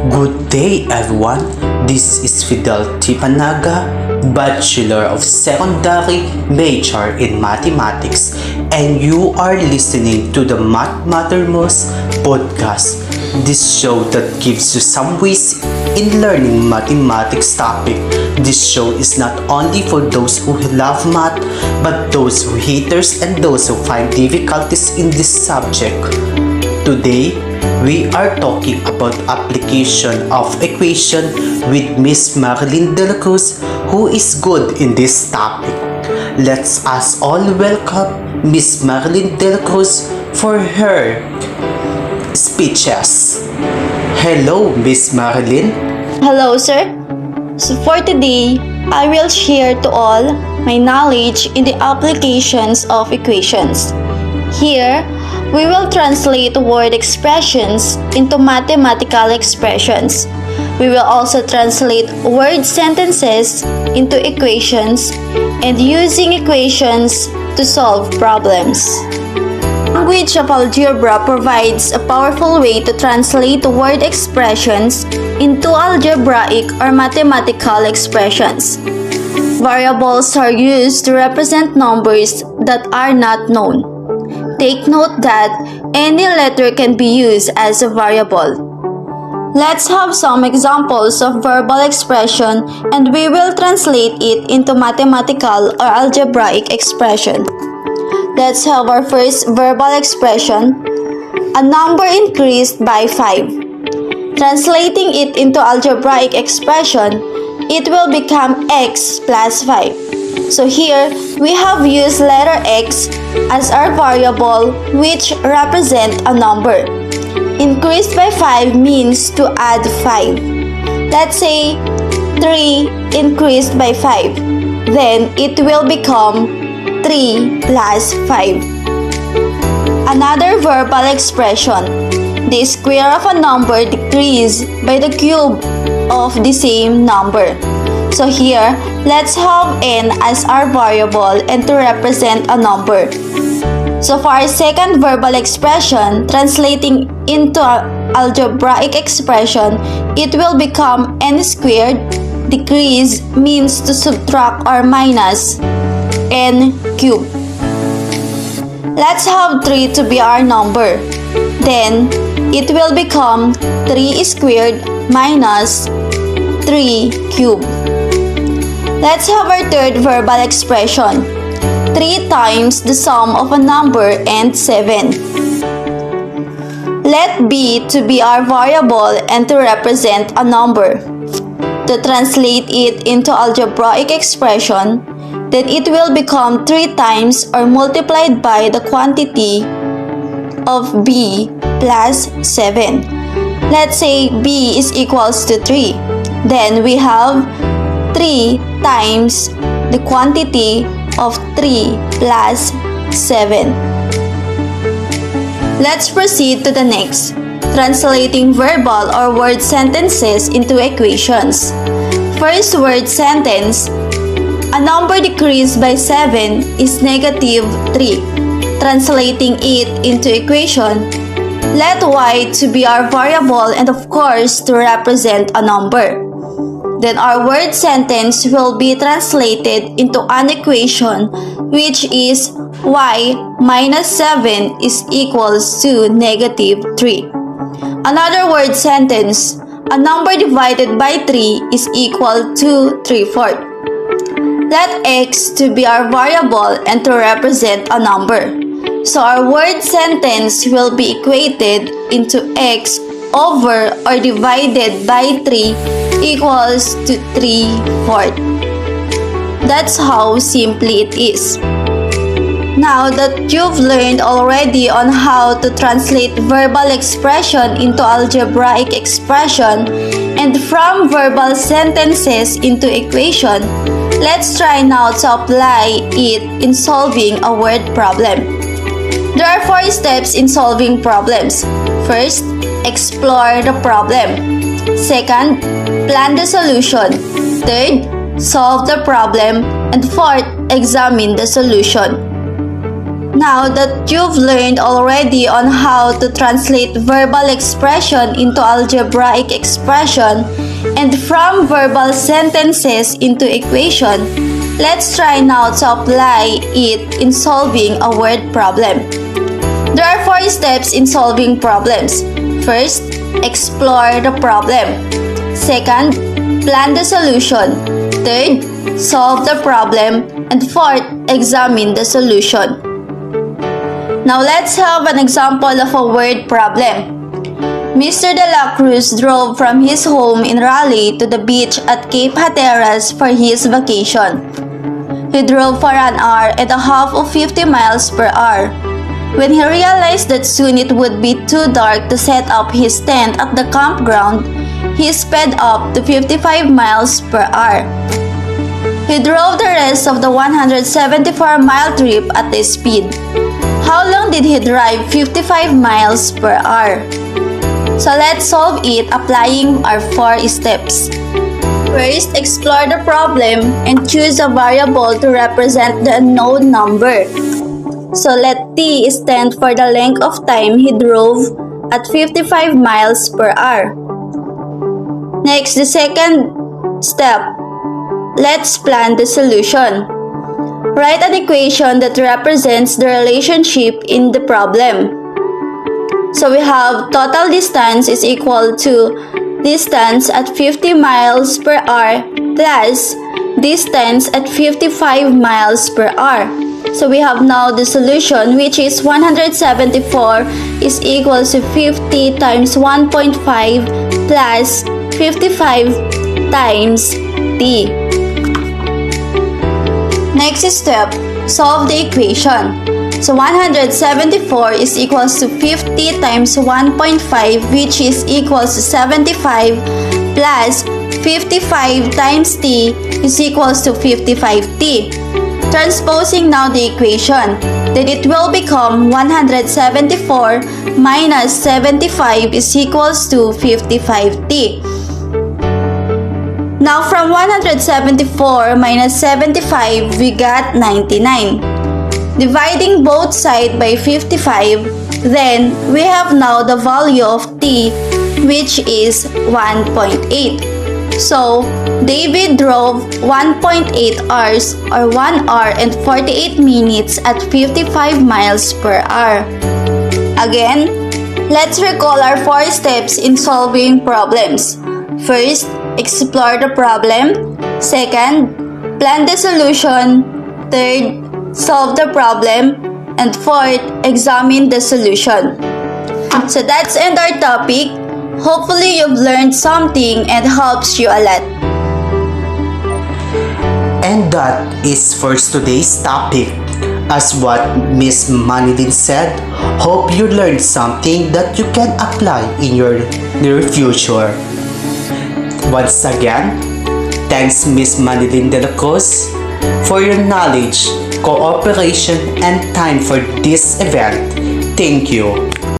Good day everyone, this is Fidel Tipanaga, Bachelor of Secondary Major in Mathematics, and you are listening to the Math Mattermost podcast. This show that gives you some ways in learning mathematics topic. This show is not only for those who love math, but those who haters and those who find difficulties in this subject. Today, we are talking about application of equation with Miss Marilyn De La Cruz, who is good in this topic. Let's us all welcome Miss Marilyn De La Cruz for her speeches. Hello, Miss Marilyn. Hello, sir. So for today, I will share to all my knowledge in the applications of equations. Here, we will translate word expressions into mathematical expressions. We will also translate word sentences into equations and using equations to solve problems. Language of algebra provides a powerful way to translate word expressions into algebraic or mathematical expressions. Variables are used to represent numbers that are not known. Take note that any letter can be used as a variable. Let's have some examples of verbal expression and we will translate it into mathematical or algebraic expression. Let's have our first verbal expression. A number increased by 5. Translating it into algebraic expression, it will become x plus 5. So here, we have used letter x as our variable which represent a number. Increased by 5 means to add 5. Let's say 3 increased by 5. Then it will become 3 plus 5. Another verbal expression. The square of a number decreased by the cube of the same number. So here, let's have n as our variable and to represent a number. So for our second verbal expression, translating into algebraic expression, it will become n squared. Decrease means to subtract or minus n cubed. Let's have 3 to be our number. Then, it will become 3 squared minus 3 cubed. Let's have our third verbal expression. 3 times the sum of a number and 7. Let b to be our variable and to represent a number. To translate it into algebraic expression, then it will become 3 times or multiplied by the quantity of b plus 7. Let's say b is equals to 3. Then we have 3 times the quantity of 3 plus 7. Let's proceed to the next. Translating verbal or word sentences into equations. First word sentence. A number decreased by 7 is negative 3. Translating it into equation. Let y to be our variable and of course to represent a number. Then our word sentence will be translated into an equation which is y minus 7 is equals to negative 3. Another word sentence, a number divided by 3 is equal to 3/4. Let x to be our variable and to represent a number. So our word sentence will be equated into x over or divided by 3 equals to 3/4. That's how simply it is. Now that you've learned already on how to translate verbal expression into algebraic expression and from verbal sentences into equation, let's try now to apply it in solving a word problem. There are 4 steps in solving problems. First, explore the problem. Second, plan the solution. Third, solve the problem. And fourth, examine the solution. Now that you've learned already on how to translate verbal expression into algebraic expression and from verbal sentences into equation, let's try now to apply it in solving a word problem. There are 4 steps in solving problems. First, explore the problem. Second, plan the solution. Third, solve the problem. And fourth, examine the solution. Now let's have an example of a word problem. Mr. De La Cruz drove from his home in Raleigh to the beach at Cape Hatteras for his vacation. He drove for an hour and a half of 50 miles per hour. When he realized that soon it would be too dark to set up his tent at the campground, he sped up to 55 miles per hour. He drove the rest of the 174-mile trip at this speed. How long did he drive 55 miles per hour? So let's solve it applying our 4 steps. First, explore the problem and choose a variable to represent the unknown number. So let T stand for the length of time he drove at 55 miles per hour. Next, the second step. Let's plan the solution. Write an equation that represents the relationship in the problem. So we have total distance is equal to distance at 50 miles per hour plus distance at 55 miles per hour. So we have now the solution, which is 174 is equal to 50 times 1.5 plus 55 times t. Next step, solve the equation. So 174 is equals to 50 times 1.5, which is equals to 75 plus 55 times t is equals to 55t. Transposing now the equation, then it will become 174 minus 75 is equals to 55t. Now from 174 minus 75, we got 99. Dividing both sides by 55, then we have now the value of t, which is 1.8. So, David drove 1.8 hours or 1 hour and 48 minutes at 55 miles per hour. Again, let's recall our 4 steps in solving problems. First, explore the problem. Second, plan the solution. Third, solve the problem. And fourth, examine the solution. So that's end our topic. Hopefully you've learned something and helps you a lot. And that is for today's topic. As what Miss Manilyn said, hope you learned something that you can apply in your near future. Once again, thanks Miss Manilyn de la Cruz for your knowledge, cooperation, and time for this event. Thank you.